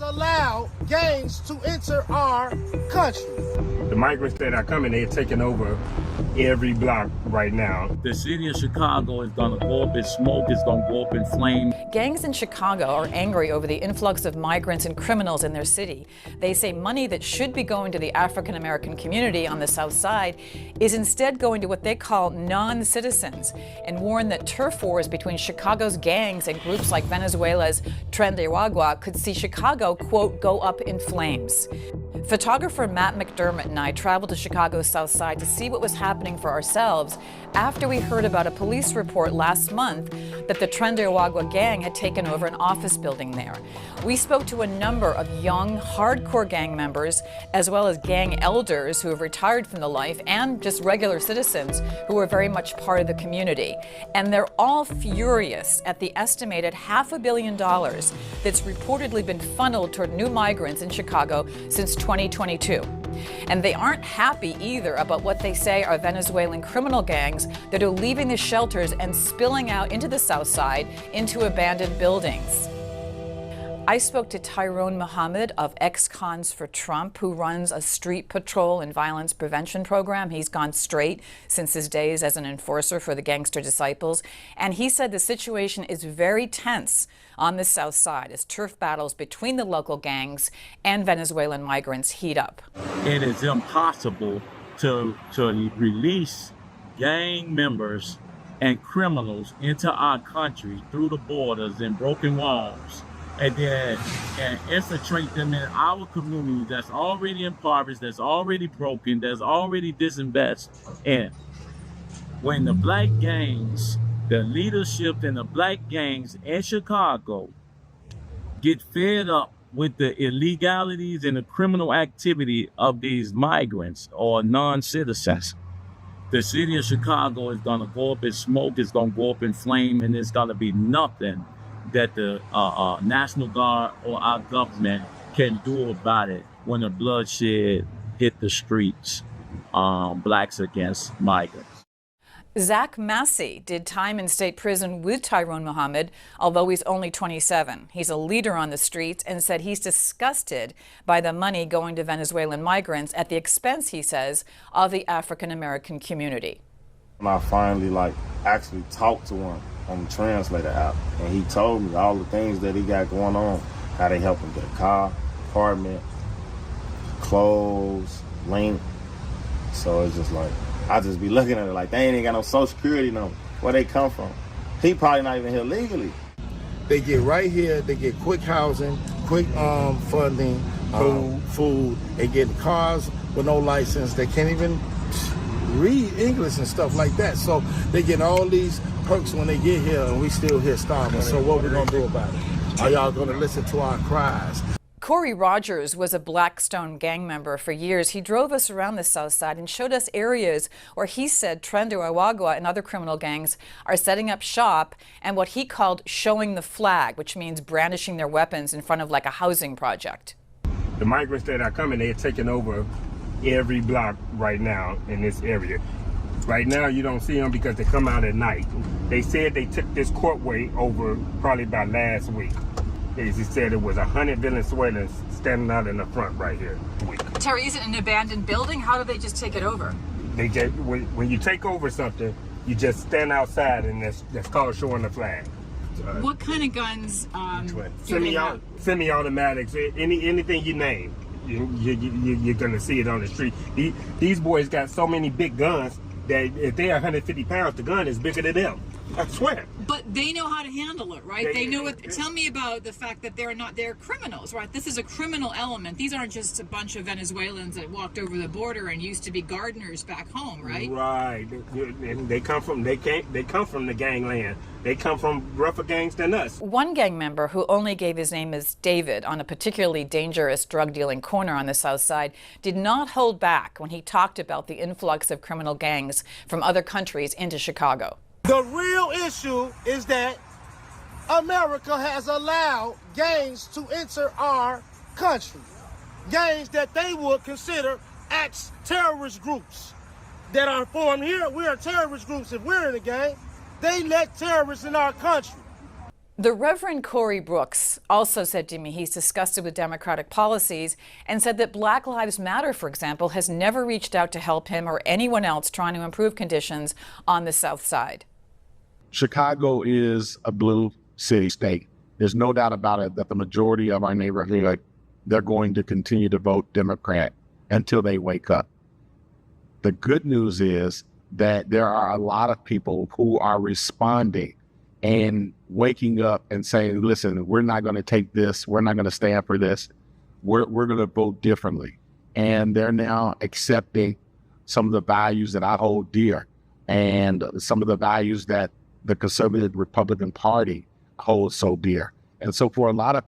allowed gangs to enter our country. The migrants that are coming, they're taking over every block right now. The city of Chicago is gonna go up in smoke, it's gonna go up in flame. Gangs in Chicago are angry over the influx of migrants and criminals in their city. They say money that should be going to the African American community on the South Side is instead going to what they call non-citizens, and warn that turf wars between Chicago's gangs and groups like Venezuela's Tren de Aragua could see Chicago, quote, go up in flames. Photographer Matt McDermott and I traveled to Chicago's South Side to see what was happening for ourselves after we heard about a police report last month that the Tren de Aragua gang had taken over an office building there. We spoke to a number of young, hardcore gang members, as well as gang elders who have retired from the life, and just regular citizens who are very much part of the community. And they're all furious at the estimated $500 million that's reportedly been funneled toward new migrants in Chicago since 2022. And they aren't happy either about what they say are Venezuelan criminal gangs that are leaving the shelters and spilling out into the South Side into abandoned buildings. I spoke to Tyrone Muhammad of Ex-Cons for Trump, who runs a street patrol and violence prevention program. He's gone straight since his days as an enforcer for the Gangster Disciples. And he said the situation is very tense on the South Side as turf battles between the local gangs and Venezuelan migrants heat up. It is impossible to release gang members and criminals into our country through the borders and broken walls, and infiltrate them in our community that's already impoverished, that's already broken, that's already disinvested. And when the black gangs, the leadership in the black gangs in Chicago get fed up with the illegalities and the criminal activity of these migrants or non-citizens, the city of Chicago is gonna go up in smoke, it's gonna go up in flame, and there's gonna be nothing that the National Guard or our government can do about it when the bloodshed hit the streets, blacks against migrants. Zach Massey did time in state prison with Tyrone Muhammad, although he's only 27. He's a leader on the streets and said he's disgusted by the money going to Venezuelan migrants at the expense, he says, of the African American community. I finally actually talked to him on the translator app, and he told me all the things that he got going on, how they help him get a car, apartment, clothes, link. So it's just like, I just be looking at it like they ain't got no social security number. Where they come from? He probably not even here legally. They get right here, they get quick housing, quick funding, food. They get cars with no license. They can't even read English and stuff like that. So they get all these perks when they get here, and we still here starving. So what we gonna do about it? Are y'all gonna listen to our cries? Corey Rogers was a Blackstone gang member for years. He drove us around the South Side and showed us areas where he said Tren de Aragua and other criminal gangs are setting up shop and what he called showing the flag, which means brandishing their weapons in front of like a housing project. The migrants that are coming, they're taking over every block right now in this area. Right now you don't see them because they come out at night. They said they took this courtway over probably by last week. He said it was 100 Venezuelans standing out in the front right here. Terry, is it an abandoned building? How do they just take it over? They just, when you take over something, you just stand outside, and that's called showing the flag. What kind of guns? Semi-automatics, anything you name, you're gonna see it on the street. These boys got so many big guns that if they're 150 pounds, the gun is bigger than them. I swear. But they know how to handle it, right? They know what. Tell me about the fact that they're criminals, right? This is a criminal element. These aren't just a bunch of Venezuelans that walked over the border and used to be gardeners back home, right? Right. And they come from the gangland. They come from rougher gangs than us. One gang member who only gave his name as David on a particularly dangerous drug dealing corner on the South Side did not hold back when he talked about the influx of criminal gangs from other countries into Chicago. The real issue is that America has allowed gangs to enter our country. Gangs that they would consider terrorist groups that are formed here. We are terrorist groups if we're in a gang. They let terrorists in our country. The Reverend Corey Brooks also said to me he's disgusted with Democratic policies and said that Black Lives Matter, for example, has never reached out to help him or anyone else trying to improve conditions on the South Side. Chicago is a blue city state. There's no doubt about it that the majority of our neighborhood, they're going to continue to vote Democrat until they wake up. The good news is that there are a lot of people who are responding and waking up and saying, listen, we're not going to take this. We're not going to stand for this. We're going to vote differently. And they're now accepting some of the values that I hold dear and some of the values that the conservative Republican Party holds so dear. And so for a lot of